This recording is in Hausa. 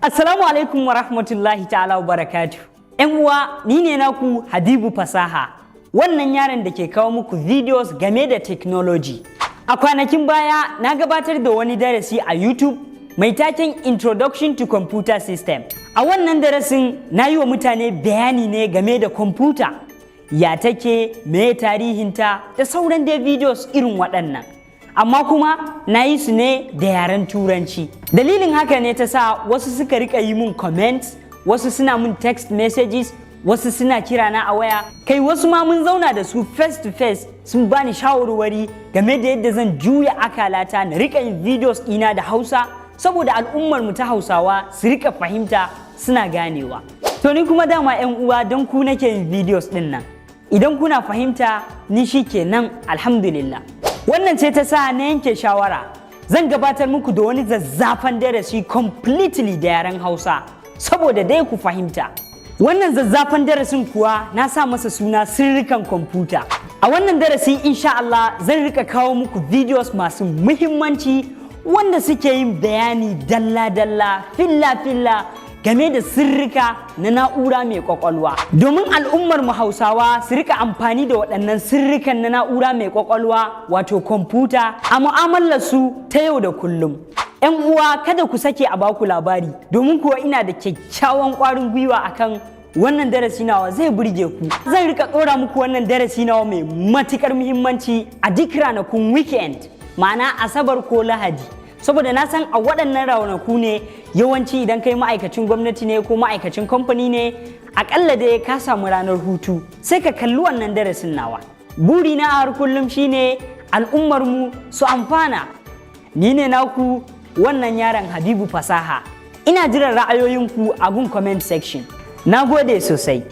Assalamu alaikum wa rahmatullahi ta'ala wa barakatuh. ‘Yan uwa, ni ne naku Habibu Fasaha, wannan yaron da ke kawo muku videos game da technology. A kwanakin baya na gabatar da wani darasi a YouTube mai taken Introduction to Computer System. A wannan darasin na yi wa mutane bayani ne game da kwamfuta, ya take, me tarihinta da sauran dai videos irin waɗannan. Amma kuma na yi su ne da yaren Turanci. Dalilin haka ne ta sa wasu suka rika yi mun comments, wasu suna mun text messages, wasu suna kira na a waya, kai wasu ma mun zauna da su face to face sun bani shawarwari game da yadda zan juya akalata na rika yin videos ɗina da Hausa saboda al'ummar mu ta Hausawa su rika fahimta suna ganewa. To ni kuma dama 'yan uwa don ku nake yin videos ɗin nan. Idan kuna fahimta ni shikenan alhamdulillah. Wannan ce ta sa na yanke shawara zan gabatar muku da wani zazzafan darasi completely da yaren Hausa saboda dai ku fahimta. Wannan zazzafan darasin kuwa na sa masa suna sirrukan kwamfuta. A wannan darasi insha Allah zan rika kawo muku videos masu muhimmanci wanda suke yin bayani dalla-dalla, filla-filla game da sirrika na na'ura mai kwakwalwa. Domin al'ummar mu Hausawa su rika amfani da waɗannan sirrikan na na'ura mai kwakwalwa wato kwamfuta a mu'amalar su ta yau da kullum. 'Yan uwa kada ku sake a baku labari domin kuwa ina da kyakkyawan ƙwarin gwiwa akan wannan darasi nawa zai burge ku. Zan rika ɗora muku wannan darasi nawa mai matuƙar muhimmanci a duk ranakun weekend, ma'ana Asabar ko Lahadi. Saboda na san a waɗannan ranaku ne yawanci idan kai ma'aikacin gwamnati ne ko ma'aikacin kamfani ne aƙalla dai ka samu ranar hutu sai ka kalli wannan darasin nawa. Burina a har kullum shine al'ummar mu su amfana. Ni ne naku wannan yaron Habibu Fasaha. Ina jiran ra'ayoyinku a gun comment section. Na gode sosai.